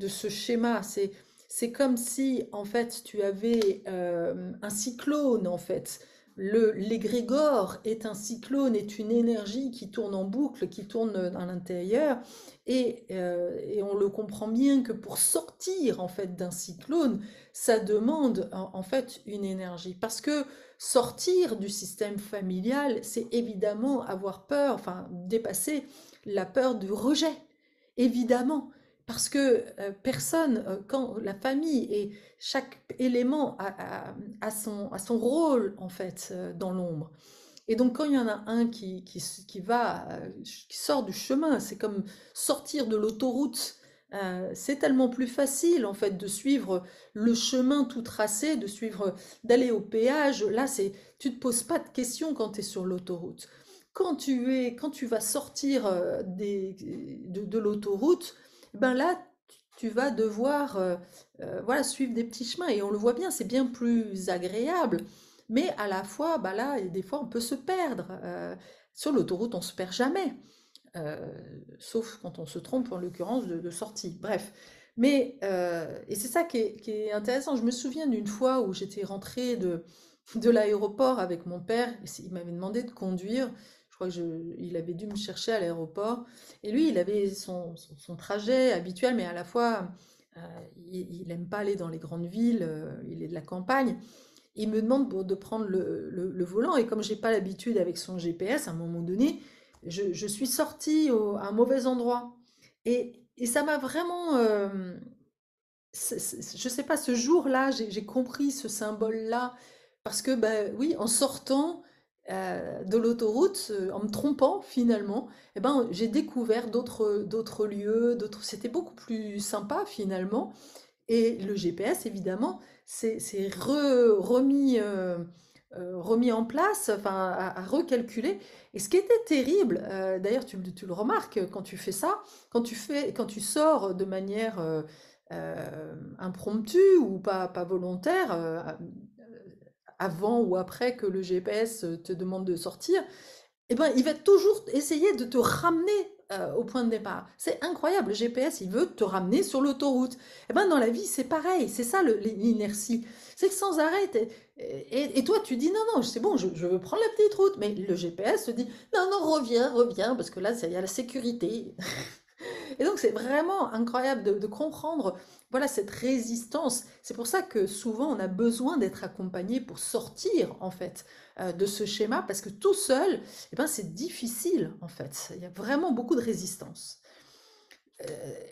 ce schéma. C'est comme si en fait tu avais un cyclone en fait. L'égrégore est un cyclone, est une énergie qui tourne en boucle, qui tourne à l'intérieur, et on le comprend bien que pour sortir en fait d'un cyclone, ça demande en fait une énergie. Parce que sortir du système familial, c'est évidemment avoir peur, enfin dépasser la peur du rejet, évidemment. Parce que personne, quand la famille et chaque élément a son rôle en fait dans l'ombre. Et donc quand il y en a un qui sort du chemin, c'est comme sortir de l'autoroute. C'est tellement plus facile en fait de suivre le chemin tout tracé, d'aller au péage. Là, tu te poses pas de questions quand tu es sur l'autoroute. Quand tu vas sortir de l'autoroute, ben là, tu vas devoir voilà, suivre des petits chemins. Et on le voit bien, c'est bien plus agréable. Mais à la fois, bah là, des fois, on peut se perdre. Sur l'autoroute, on se perd jamais. Euh, Sauf quand on se trompe, en l'occurrence, de sortie. Bref. Et c'est ça qui est intéressant. Je me souviens d'une fois où j'étais rentrée de l'aéroport avec mon père. Il m'avait demandé de conduire. Je crois il avait dû me chercher à l'aéroport. Et lui, il avait son trajet habituel, mais à la fois, euh, il n'aime pas aller dans les grandes villes. Il est de la campagne. Il me demande de prendre le volant, et comme j'ai pas l'habitude avec son GPS, à un moment donné, je suis sortie à un mauvais endroit. Et ça m'a vraiment, je sais pas, ce jour-là, j'ai compris ce symbole-là, parce que ben oui, en sortant de l'autoroute, en me trompant finalement, eh ben, j'ai découvert d'autres lieux, c'était beaucoup plus sympa finalement. Et le GPS, évidemment, remis en place, enfin, à recalculer. Et ce qui était terrible, d'ailleurs, tu le remarques quand tu fais ça, quand tu sors de manière impromptue ou pas volontaire, avant ou après que le GPS te demande de sortir, eh ben, il va toujours essayer de te ramener au point de départ. C'est incroyable, le GPS, il veut te ramener sur l'autoroute. Eh ben, dans la vie, c'est pareil, c'est ça l'inertie. C'est que sans arrêt, et toi, tu dis non, non, c'est bon, je veux prendre la petite route, mais le GPS te dit non, non, reviens, reviens, parce que là, il y a la sécurité. Et donc, c'est vraiment incroyable de comprendre, voilà, cette résistance. C'est pour ça que souvent, on a besoin d'être accompagné pour sortir, en fait, de ce schéma, parce que tout seul, eh ben, c'est difficile, en fait. Il y a vraiment beaucoup de résistance.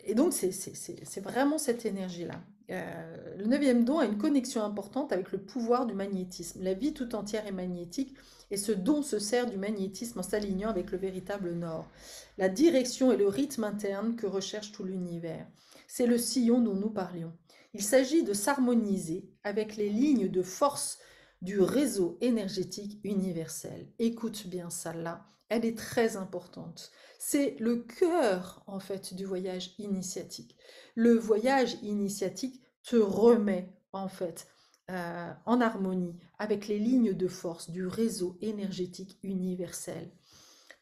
Et donc, c'est vraiment cette énergie-là. Le neuvième don a une connexion importante avec le pouvoir du magnétisme. La vie tout entière est magnétique, et ce don se sert du magnétisme en s'alignant avec le véritable nord. La direction et le rythme interne que recherche tout l'univers. C'est le sillon dont nous parlions. Il s'agit de s'harmoniser avec les lignes de force du réseau énergétique universel. Écoute bien ça là, elle est très importante. C'est le cœur, en fait, du voyage initiatique. Le voyage initiatique te remet, en fait, en harmonie avec les lignes de force du réseau énergétique universel,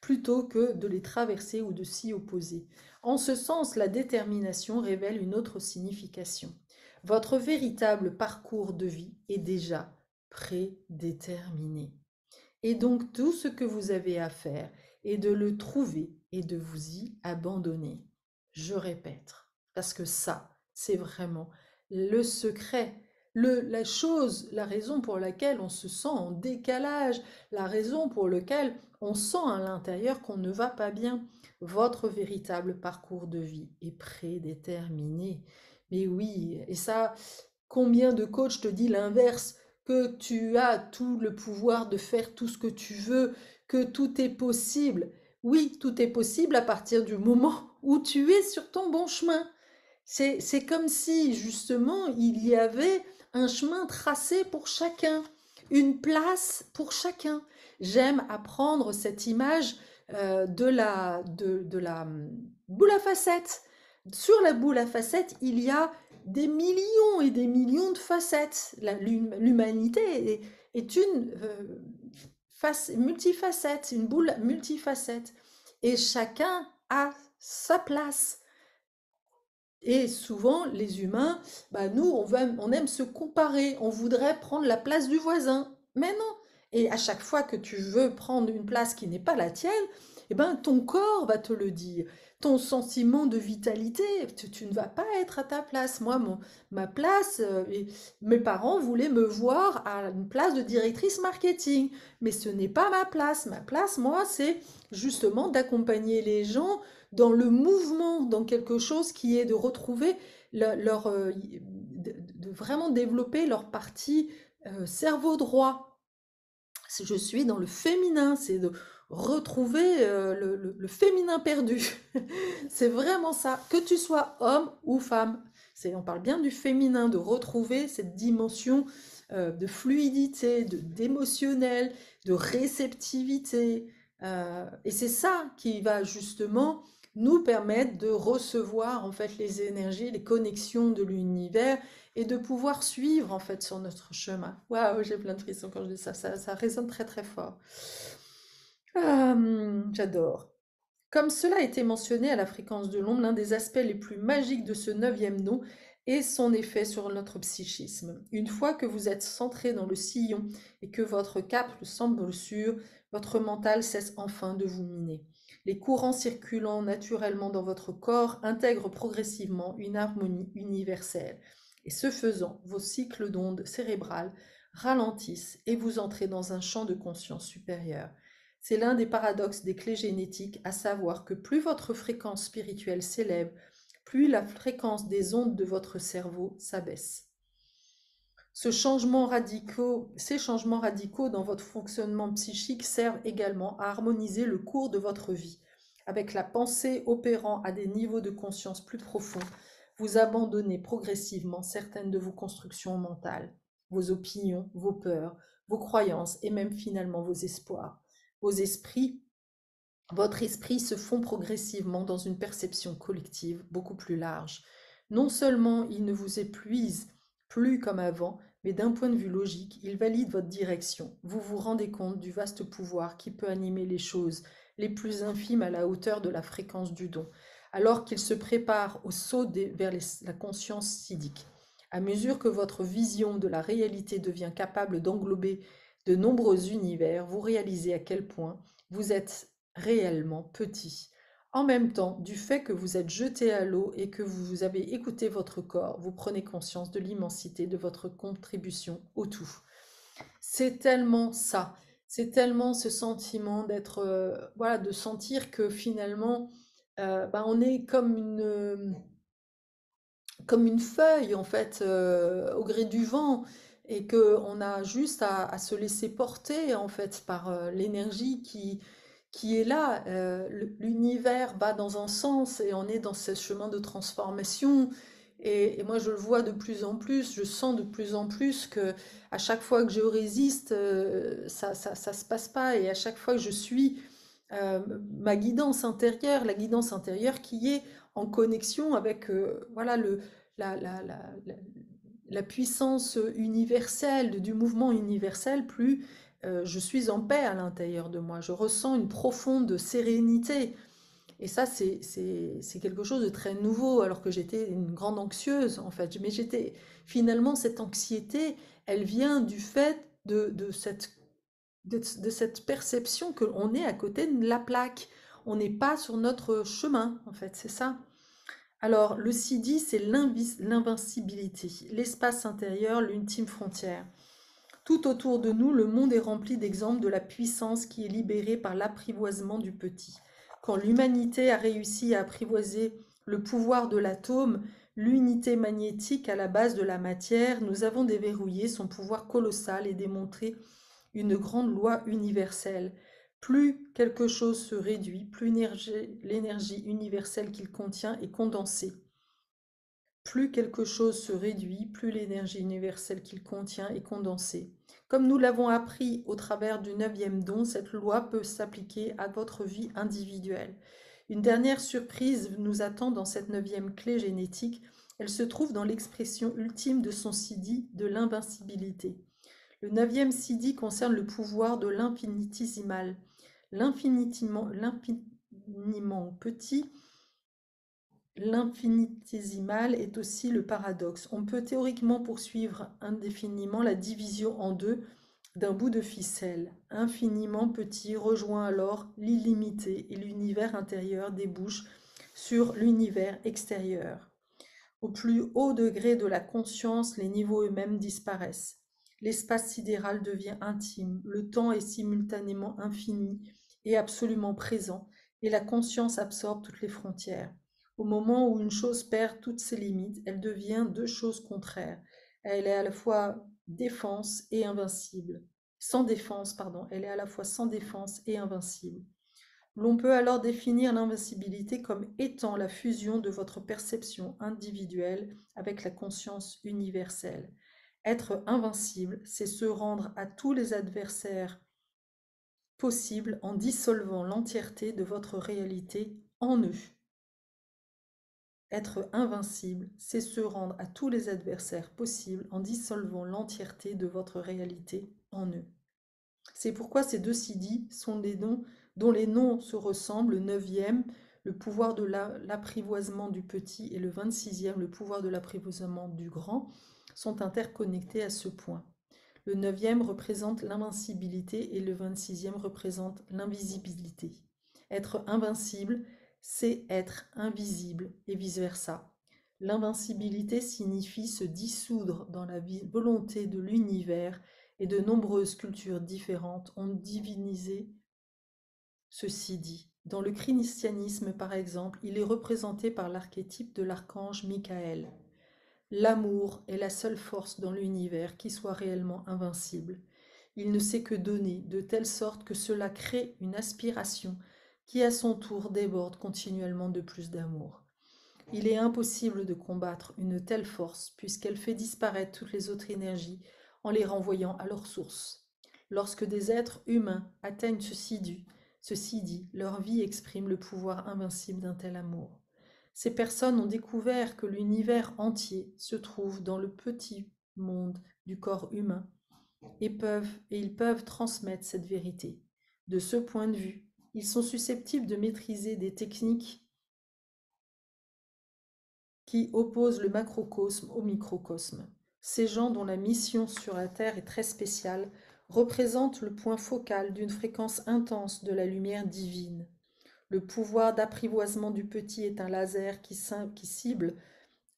plutôt que de les traverser ou de s'y opposer. En ce sens, la détermination révèle une autre signification. Votre véritable parcours de vie est déjà prédéterminé. Et donc tout ce que vous avez à faire est de le trouver et de vous y abandonner. Je répète, parce que ça, c'est vraiment le secret, la chose, la raison pour laquelle on se sent en décalage, la raison pour laquelle on sent à l'intérieur qu'on ne va pas bien. Votre véritable parcours de vie est prédéterminé. Mais oui, et ça, combien de coachs te dit l'inverse, que tu as tout le pouvoir de faire tout ce que tu veux, que tout est possible. Oui, tout est possible à partir du moment où tu es sur ton bon chemin. C'est comme si justement il y avait un chemin tracé pour chacun, une place pour chacun. J'aime apprendre cette image de la boule à facettes. Sur la boule à facettes, il y a des millions et des millions de facettes. L'humanité est une multifacette, une boule multifacette. Et chacun a sa place. Et souvent, les humains, bah nous, on aime se comparer, on voudrait prendre la place du voisin. Mais non. Et à chaque fois que tu veux prendre une place qui n'est pas la tienne, eh ben, ton corps va te le dire. Ton sentiment de vitalité, tu ne vas pas être à ta place. Moi, ma place, mes parents voulaient me voir à une place de directrice marketing. Mais ce n'est pas ma place. Ma place, moi, c'est justement d'accompagner les gens dans le mouvement, dans quelque chose qui est de retrouver de vraiment développer leur partie cerveau droit. Je suis dans le féminin, c'est de retrouver le féminin perdu. C'est vraiment ça, que tu sois homme ou femme. On parle bien du féminin, de retrouver cette dimension de fluidité, d'émotionnel, de réceptivité. Et c'est ça qui va justement nous permettre de recevoir en fait les énergies, les connexions de l'univers et de pouvoir suivre en fait sur notre chemin. Waouh, j'ai plein de frissons quand je dis ça, ça résonne très très fort. J'adore. Comme cela a été mentionné à la fréquence de l'ombre, l'un des aspects les plus magiques de ce neuvième don est son effet sur notre psychisme. Une fois que vous êtes centré dans le sillon et que votre cap semble sûr, votre mental cesse enfin de vous miner. Les courants circulant naturellement dans votre corps intègrent progressivement une harmonie universelle. Et ce faisant, vos cycles d'ondes cérébrales ralentissent et vous entrez dans un champ de conscience supérieur. C'est l'un des paradoxes des clés génétiques, à savoir que plus votre fréquence spirituelle s'élève, plus la fréquence des ondes de votre cerveau s'abaisse. Ces changements radicaux dans votre fonctionnement psychique servent également à harmoniser le cours de votre vie. Avec la pensée opérant à des niveaux de conscience plus profonds, vous abandonnez progressivement certaines de vos constructions mentales, vos opinions, vos peurs, vos croyances et même finalement vos espoirs. Votre esprit se fond progressivement dans une perception collective beaucoup plus large. Non seulement il ne vous épuise plus comme avant, mais d'un point de vue logique, il valide votre direction. Vous vous rendez compte du vaste pouvoir qui peut animer les choses les plus infimes à la hauteur de la fréquence du don, alors qu'il se prépare au saut vers la conscience siddhique. À mesure que votre vision de la réalité devient capable d'englober de nombreux univers, vous réalisez à quel point vous êtes réellement petit. En même temps, du fait que vous êtes jeté à l'eau et que vous avez écouté votre corps, vous prenez conscience de l'immensité de votre contribution au tout. C'est tellement ça. C'est tellement ce sentiment d'être, voilà, de sentir que finalement, on est comme une feuille en fait au gré du vent et que on a juste à se laisser porter en fait par l'énergie qui est là. L'univers bat dans un sens et on est dans ce chemin de transformation. Et moi, je le vois de plus en plus, je sens de plus en plus que à chaque fois que je résiste, ça se passe pas. Et à chaque fois que je suis ma guidance intérieure, la guidance intérieure qui est en connexion avec voilà, la, la, la, la- la puissance universelle, du mouvement universel, plus je suis en paix à l'intérieur de moi. Je ressens une profonde sérénité. Et ça, c'est quelque chose de très nouveau, alors que j'étais une grande anxieuse, en fait. Mais finalement, cette anxiété, elle vient du fait de cette perception qu'on est à côté de la plaque. On n'est pas sur notre chemin, en fait, c'est ça. Alors, le Sidi, c'est l'invincibilité, l'espace intérieur, l'ultime frontière. Tout autour de nous, le monde est rempli d'exemples de la puissance qui est libérée par l'apprivoisement du petit. Quand l'humanité a réussi à apprivoiser le pouvoir de l'atome, l'unité magnétique à la base de la matière, nous avons déverrouillé son pouvoir colossal et démontré une grande loi universelle. Plus quelque chose se réduit, plus l'énergie universelle qu'il contient est condensée. Plus quelque chose se réduit, plus l'énergie universelle qu'il contient est condensée. Comme nous l'avons appris au travers du 9e don, cette loi peut s'appliquer à votre vie individuelle. Une dernière surprise nous attend dans cette 9e clé génétique. Elle se trouve dans l'expression ultime de son Sidi, de l'invincibilité. Le 9e Sidi concerne le pouvoir de l'infinitesimal. L'infiniment petit. L'infinitésimal est aussi le paradoxe. On peut théoriquement poursuivre indéfiniment la division en deux d'un bout de ficelle. Infiniment petit rejoint alors l'illimité et l'univers intérieur débouche sur l'univers extérieur. Au plus haut degré de la conscience, les niveaux eux-mêmes disparaissent. L'espace sidéral devient intime, le temps est simultanément infini et absolument présent, et la conscience absorbe toutes les frontières. Au moment où une chose perd toutes ses limites, elle devient deux choses contraires. Elle est à la fois défense et invincible. Sans défense, pardon, elle est à la fois sans défense et invincible. L'on peut alors définir l'invincibilité comme étant la fusion de votre perception individuelle avec la conscience universelle. Être invincible, c'est se rendre à tous les adversaires possibles en dissolvant l'entièreté de votre réalité en eux. Être invincible, c'est se rendre à tous les adversaires possibles en dissolvant l'entièreté de votre réalité en eux. C'est pourquoi ces deux Siddhis sont des noms dont les noms se ressemblent. Le 9e, le pouvoir de l'apprivoisement du petit, et le 26e, le pouvoir de l'apprivoisement du grand, sont interconnectés à ce point. Le 9e représente l'invincibilité et le 26e représente l'invisibilité. Être invincible, c'est être invisible et vice-versa. L'invincibilité signifie se dissoudre dans la volonté de l'univers, et de nombreuses cultures différentes ont divinisé ceci dit. Dans le christianisme, par exemple, il est représenté par l'archétype de l'archange Michael. L'amour est la seule force dans l'univers qui soit réellement invincible. Il ne sait que donner, de telle sorte que cela crée une aspiration qui à son tour déborde continuellement de plus d'amour. Il est impossible de combattre une telle force puisqu'elle fait disparaître toutes les autres énergies en les renvoyant à leur source. Lorsque des êtres humains atteignent ceci dit, leur vie exprime le pouvoir invincible d'un tel amour. Ces personnes ont découvert que l'univers entier se trouve dans le petit monde du corps humain et ils peuvent transmettre cette vérité. De ce point de vue, ils sont susceptibles de maîtriser des techniques qui opposent le macrocosme au microcosme. Ces gens dont la mission sur la Terre est très spéciale représentent le point focal d'une fréquence intense de la lumière divine. Le pouvoir d'apprivoisement du petit est un laser qui cible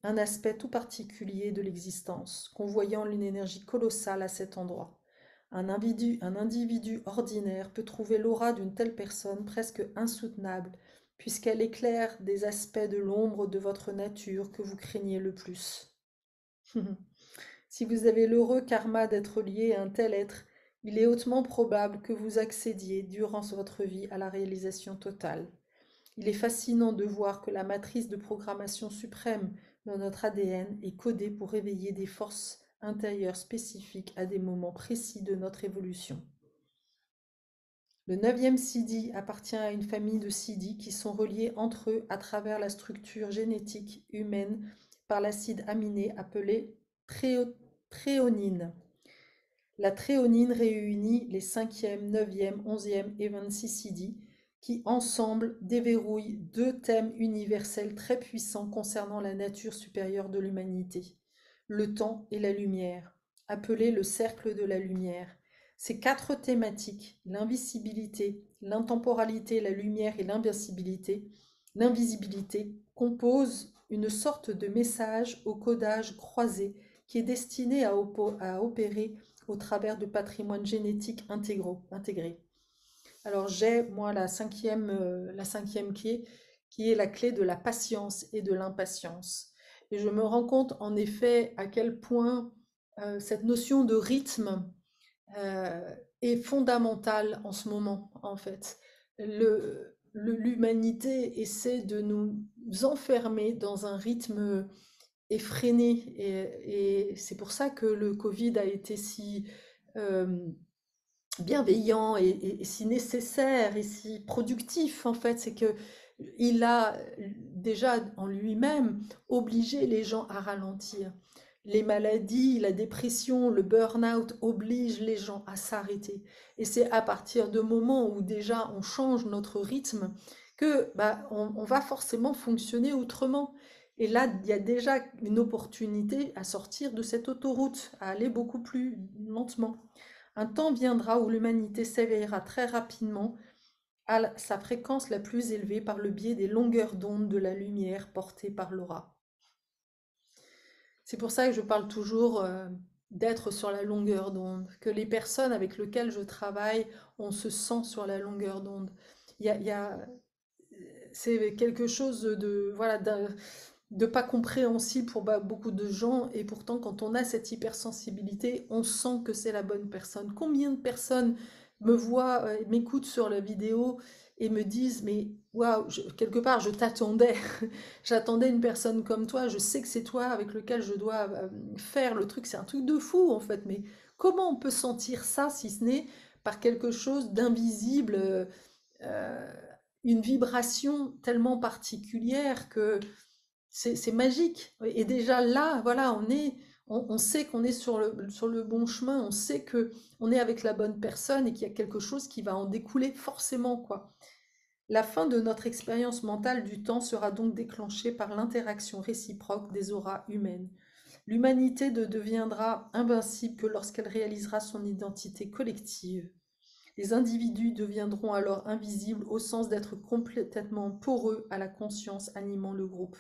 un aspect tout particulier de l'existence, convoyant une énergie colossale à cet endroit. Un individu ordinaire peut trouver l'aura d'une telle personne presque insoutenable, puisqu'elle éclaire des aspects de l'ombre de votre nature que vous craignez le plus. Si vous avez l'heureux karma d'être lié à un tel être, il est hautement probable que vous accédiez durant votre vie à la réalisation totale. Il est fascinant de voir que la matrice de programmation suprême dans notre ADN est codée pour réveiller des forces intérieures spécifiques à des moments précis de notre évolution. Le 9e Siddhi appartient à une famille de Siddhis qui sont reliés entre eux à travers la structure génétique humaine par l'acide aminé appelé tréonine. La tréonine réunit les 5e, 9e, 11e et 26 Siddhis qui ensemble déverrouillent deux thèmes universels très puissants concernant la nature supérieure de l'humanité, le temps et la lumière, appelé le cercle de la lumière. Ces quatre thématiques, l'invisibilité, l'intemporalité, la lumière et l'invisibilité, composent une sorte de message au codage croisé qui est destiné à opérer au travers de patrimoines génétiques intégrés. Alors j'ai, moi, la cinquième clé, qui est la clé de la patience et de l'impatience. Et je me rends compte, en effet, à quel point cette notion de rythme euh, est fondamentale en ce moment, en fait. L'humanité essaie de nous enfermer dans un rythme effréné. Et c'est pour ça que le Covid a été si euh, bienveillant et si nécessaire et si productif, en fait. C'est que il a déjà en lui-même obligé les gens à ralentir. Les maladies, la dépression, le burn-out obligent les gens à s'arrêter. Et c'est à partir de moments où déjà on change notre rythme que bah, on va forcément fonctionner autrement. Et là, il y a déjà une opportunité à sortir de cette autoroute, à aller beaucoup plus lentement. Un temps viendra où l'humanité s'éveillera très rapidement à sa fréquence la plus élevée par le biais des longueurs d'onde de la lumière portée par l'aura. C'est pour ça que je parle toujours d'être sur la longueur d'onde, que les personnes avec lesquelles je travaille, on se sent sur la longueur d'onde. Il y a, c'est quelque chose de, voilà, de pas compréhensible pour beaucoup de gens, et pourtant quand on a cette hypersensibilité, on sent que c'est la bonne personne. Combien de personnes me voient, m'écoutent sur la vidéo et me disent mais waouh, quelque part je t'attendais, j'attendais une personne comme toi, je sais que c'est toi avec lequel je dois faire le truc, c'est un truc de fou en fait, mais comment on peut sentir ça si ce n'est par quelque chose d'invisible, euh, une vibration tellement particulière que c'est magique. Et déjà là, voilà, on sait qu'on est sur le bon chemin, on sait que on est avec la bonne personne et qu'il y a quelque chose qui va en découler forcément, quoi. La fin de notre expérience mentale du temps sera donc déclenchée par l'interaction réciproque des auras humaines. L'humanité ne deviendra invincible que lorsqu'elle réalisera son identité collective. Les individus deviendront alors invisibles au sens d'être complètement poreux à la conscience animant le groupe.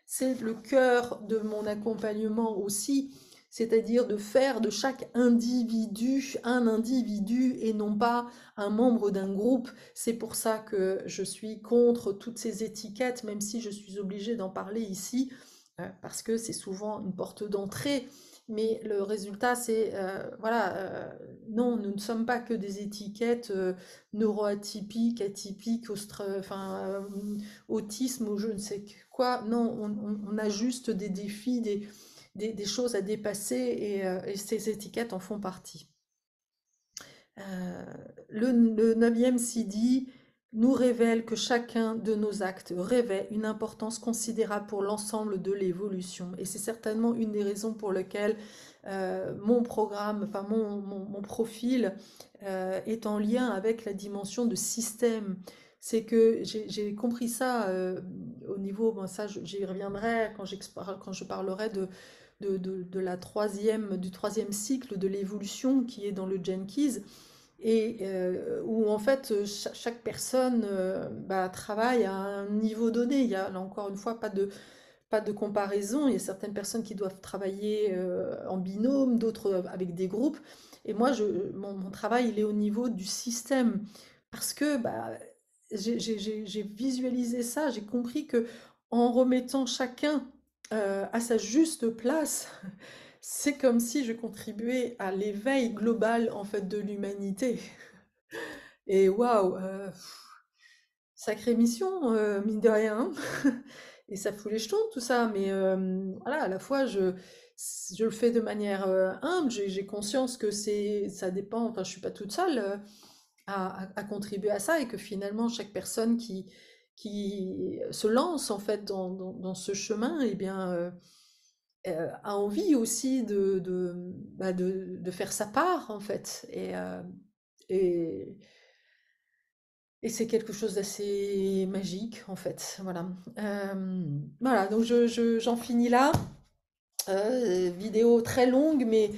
C'est le cœur de mon accompagnement aussi, c'est-à-dire de faire de chaque individu un individu et non pas un membre d'un groupe. C'est pour ça que je suis contre toutes ces étiquettes, même si je suis obligée d'en parler ici, parce que c'est souvent une porte d'entrée. Mais le résultat, c'est, voilà, non, nous ne sommes pas que des étiquettes neuroatypiques, atypiques, enfin, autisme ou je ne sais quoi. Non, on a juste des défis, des choses à dépasser et ces étiquettes en font partie. Euh, le 9e Sidi nous révèle que chacun de nos actes revêt une importance considérable pour l'ensemble de l'évolution. Et c'est certainement une des raisons pour lesquelles mon programme, enfin mon profil est en lien avec la dimension de système. C'est que j'ai compris ça au niveau, bon, ça j'y reviendrai quand je parlerai de du troisième cycle de l'évolution qui est dans le Jenkins et où en fait chaque personne bah, travaille à un niveau donné. Il y a là encore une fois pas de comparaison. Il y a certaines personnes qui doivent travailler en binôme, d'autres avec des groupes. Et moi, mon travail, il est au niveau du système. Parce que bah, j'ai visualisé ça, j'ai compris que en remettant chacun à sa juste place, c'est comme si je contribuais à l'éveil global en fait de l'humanité. Et waouh, sacrée mission, mine de rien. Et ça fout les jetons tout ça, mais voilà, à la fois je le fais de manière humble, j'ai conscience que ça dépend, enfin je suis pas toute seule à contribuer à ça et que finalement chaque personne qui se lance en fait dans ce chemin, eh bien a envie aussi bah, de faire sa part en fait. Et, et c'est quelque chose d'assez magique en fait. Voilà. Voilà, donc j'en finis là. Vidéo très longue, mais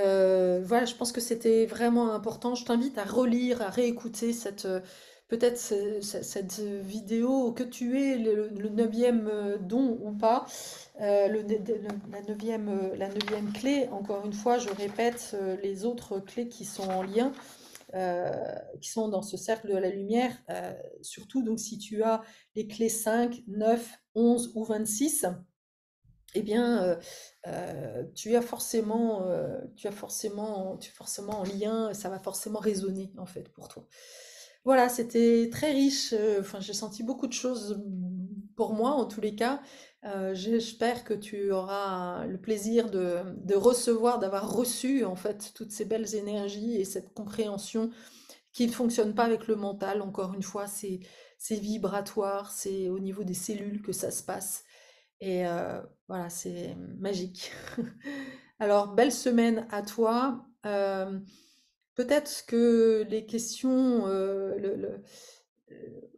Voilà, je pense que c'était vraiment important. Je t'invite à relire, à réécouter peut-être cette vidéo, que tu aies le neuvième don ou pas, la neuvième clé. Encore une fois, je répète les autres clés qui sont en lien, qui sont dans ce cercle de la lumière. Surtout, donc, si tu as les clés 5, 9, 11 ou 26, eh bien, tu es forcément en lien, ça va forcément résonner en fait pour toi. Voilà, c'était très riche. Enfin, j'ai senti beaucoup de choses pour moi en tous les cas. J'espère que tu auras le plaisir de recevoir, d'avoir reçu en fait toutes ces belles énergies et cette compréhension qui ne fonctionne pas avec le mental. Encore une fois, c'est vibratoire, c'est au niveau des cellules que ça se passe. Et voilà, c'est magique. Alors, belle semaine à toi. Peut-être que les questions,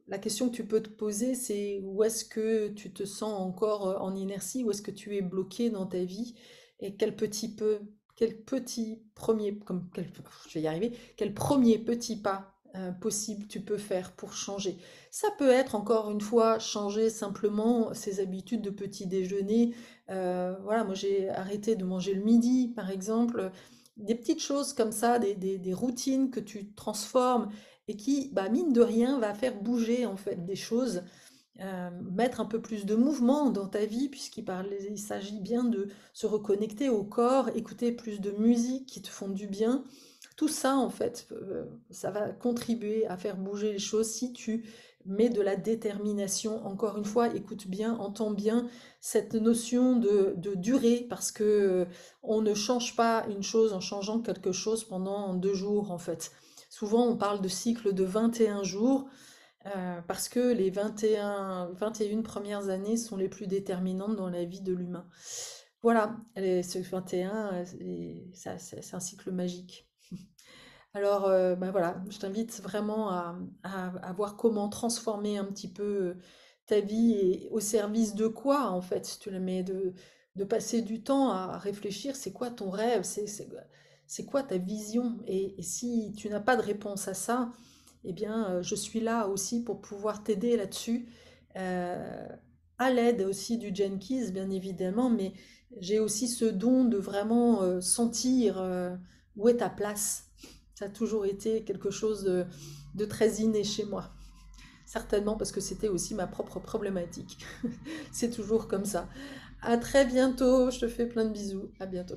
la question que tu peux te poser, c'est où est-ce que tu te sens encore en inertie, où est-ce que tu es bloqué dans ta vie, et quel petit premier, je vais y arriver, quel premier petit pas possible tu peux faire pour changer. Ça peut être encore une fois changer simplement ses habitudes de petit déjeuner. Voilà, moi j'ai arrêté de manger le midi, par exemple. Des petites choses comme ça, des routines que tu transformes et qui, bah, mine de rien, va faire bouger en fait des choses, mettre un peu plus de mouvement dans ta vie, il s'agit bien de se reconnecter au corps, écouter plus de musique qui te font du bien. Tout ça, en fait, ça va contribuer à faire bouger les choses si tu mets de la détermination. Encore une fois, écoute bien, entends bien cette notion de durée, parce que on ne change pas une chose en changeant quelque chose pendant 2 jours, en fait. Souvent, on parle de cycle de 21 jours, parce que les 21 premières années sont les plus déterminantes dans la vie de l'humain. Voilà, ce 21, c'est un cycle magique. Alors, bah voilà, je t'invite vraiment à voir comment transformer un petit peu ta vie et au service de quoi, en fait, tu la mets de passer du temps à réfléchir, c'est quoi ton rêve, c'est quoi ta vision? Et si tu n'as pas de réponse à ça, eh bien, je suis là aussi pour pouvoir t'aider là-dessus, euh, à l'aide aussi du Jenkins, bien évidemment, mais j'ai aussi ce don de vraiment sentir où est ta place. Ça a toujours été quelque chose de très inné chez moi. Certainement parce que c'était aussi ma propre problématique. C'est toujours comme ça. À très bientôt. Je te fais plein de bisous. À bientôt.